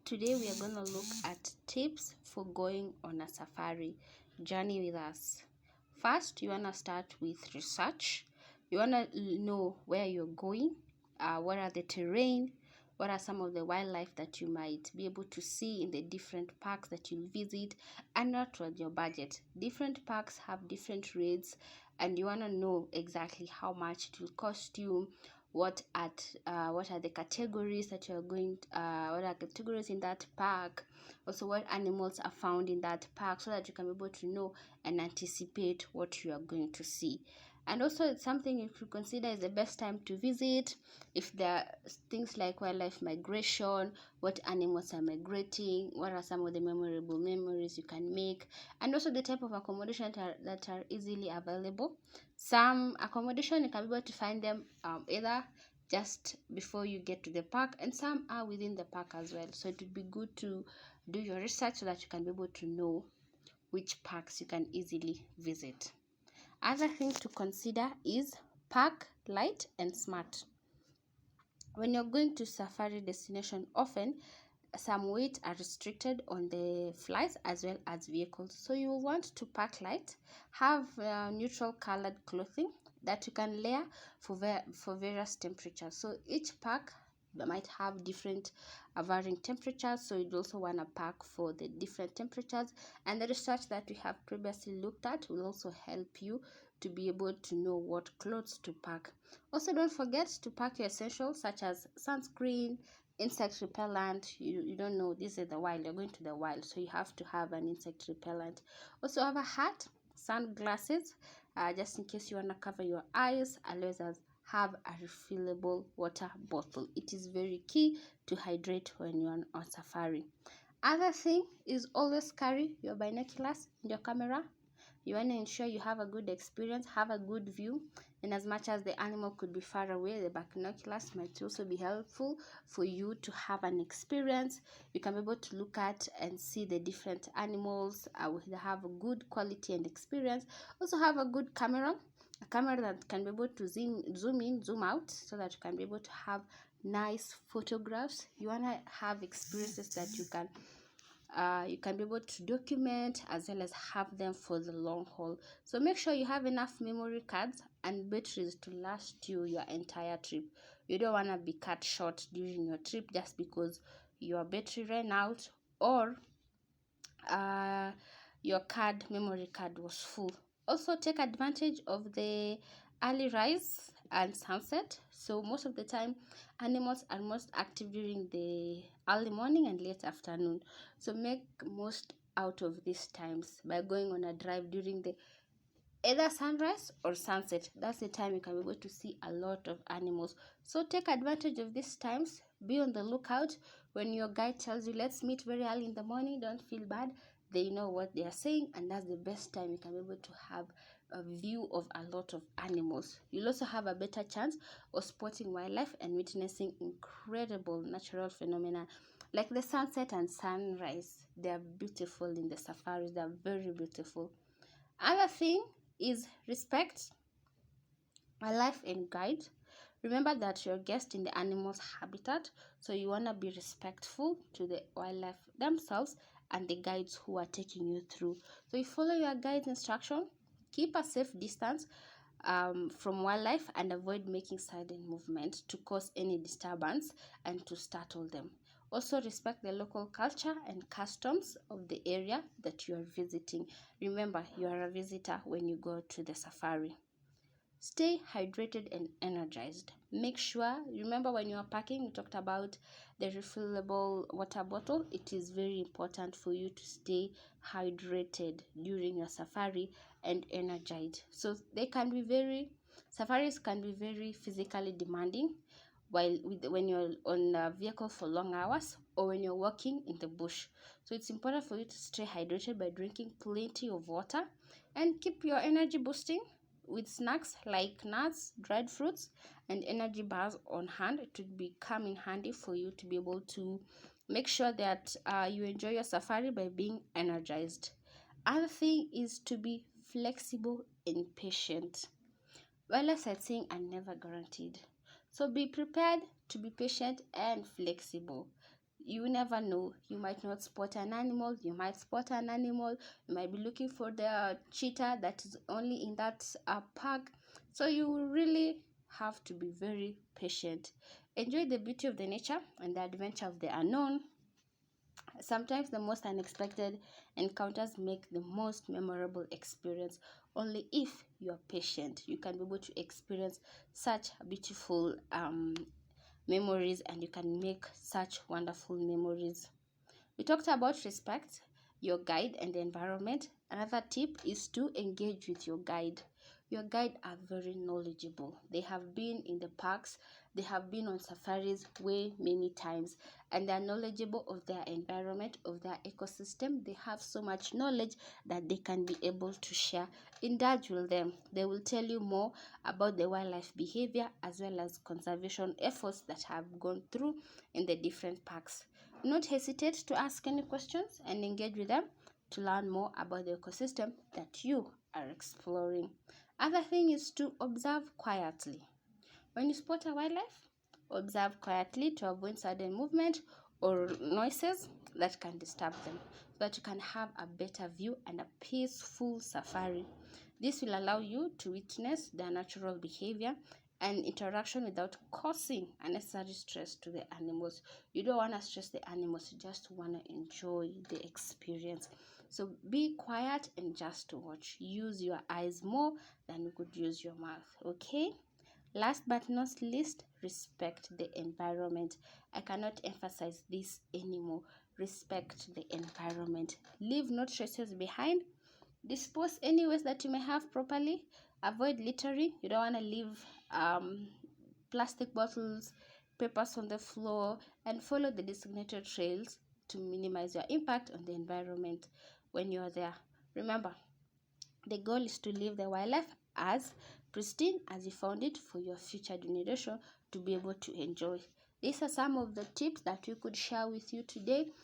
Today we are going to look at tips for going on a safari. Journey with us. First, you want to start with research. You want to know where you're going, what are the terrain, what are some of the wildlife that you might be able to see in the different parks that you visit, and not with your budget. Different parks have different rates, and you want to know exactly how much it will cost you, what are the categories that you're going what are categories in that park, also what animals are found in that park, so that you can be able to know and anticipate what you are going to see. And also, it's something you could consider is the best time to visit. If there are things like wildlife migration, what animals are migrating, what are some of the memorable memories you can make, and also the type of accommodation that are easily available. Some accommodation you can be able to find them either just before you get to the park, and some are within the park as well. So it would be good to do your research so that you can be able to know which parks you can easily visit. Other thing to consider is park light and smart. When you're going to safari destination, often some weight are restricted on the flights as well as vehicles. So you will want to pack light, have neutral colored clothing that you can layer for various temperatures. So each pack might have different varying temperatures, so you also want to pack for the different temperatures, and the research that we have previously looked at will also help you to be able to know what clothes to pack. Also, don't forget to pack your essentials such as sunscreen, insect repellent. You don't know, this is the wild, you're going to the wild, so you have to have an insect repellent. Also have a hat, sunglasses, just in case you want to cover your eyes, as well as have a refillable water bottle. It is very key to hydrate when you're on safari. Other thing is always carry your binoculars and your camera. You want to ensure you have a good experience, have a good view, and as much as the animal could be far away, the binoculars might also be helpful for you to have an experience. You can be able to look at and see the different animals, have a good quality and experience. Also have a good camera, a camera that can be able to zoom in, zoom out, so that you can be able to have nice photographs. You want to have experiences that you can be able to document as well as have them for the long haul. So make sure you have enough memory cards and batteries to last you your entire trip. You don't want to be cut short during your trip just because your battery ran out, or your memory card was full. Also take advantage of the early rise and sunset. So most of the time animals are most active during the early morning and late afternoon, so make most out of these times by going on a drive during the either sunrise or sunset. That's the time you can be able to see a lot of animals. So take advantage of these times. Be on the lookout. When your guide tells you let's meet very early in the morning, don't feel bad. They know what they are saying, and that's the best time you can be able to have a view of a lot of animals. You'll also have a better chance of spotting wildlife and witnessing incredible natural phenomena like the sunset and sunrise. They are beautiful in the safaris. They are very beautiful. Other thing is respect wildlife and guide. Remember that you're a guest in the animal's habitat, so you want to be respectful to the wildlife themselves and the guides who are taking you through. So you follow your guide's instruction, keep a safe distance from wildlife, and avoid making sudden movement to cause any disturbance and to startle them. Also respect the local culture and customs of the area that you are visiting. Remember, you are a visitor when you go to the safari. Stay hydrated and energized. Make sure, remember when you are packing, we talked about the refillable water bottle. It is very important for you to stay hydrated during your safari and energized. So safaris can be very physically demanding when you're on a vehicle for long hours or when you're walking in the bush. So it's important for you to stay hydrated by drinking plenty of water and keep your energy boosting with snacks like nuts, dried fruits, and energy bars on hand. It would come in handy for you to be able to make sure that you enjoy your safari by being energized. Other thing is to be flexible and patient. Wildlife sightseeing are never guaranteed, so be prepared to be patient and flexible. You never know. You might not spot an animal, you might spot an animal, you might be looking for the cheetah that is only in that park. So you really have to be very patient. Enjoy the beauty of the nature and the adventure of the unknown. Sometimes the most unexpected encounters make the most memorable experience. Only if you are patient, you can be able to experience such beautiful memories, and you can make such wonderful memories. We talked about respect, your guide, and the environment. Another tip is to engage with your guide. Your guide are very knowledgeable. They have been in the parks, they have been on safaris way many times, and they are knowledgeable of their environment, of their ecosystem. They have so much knowledge that they can be able to share. Indulge with them. They will tell you more about the wildlife behavior as well as conservation efforts that have gone through in the different parks. Do not hesitate to ask any questions and engage with them to learn more about the ecosystem that you are exploring. Other thing is to observe quietly. When you spot a wildlife, observe quietly to avoid sudden movement or noises that can disturb them, so that you can have a better view and a peaceful safari. This will allow you to witness their natural behavior and interaction without causing unnecessary stress to the animals. You don't want to stress the animals, you just want to enjoy the experience. So be quiet and just watch. Use your eyes more than you could use your mouth, okay? Last but not least, respect the environment. I cannot emphasize this anymore. Respect the environment. Leave no traces behind. Dispose any waste that you may have properly. Avoid littering. You don't want to leave plastic bottles, papers on the floor, and follow the designated trails to minimize your impact on the environment when you're there. Remember, the goal is to leave the wildlife as pristine as you found it for your future generation to be able to enjoy. These are some of the tips that we could share with you today.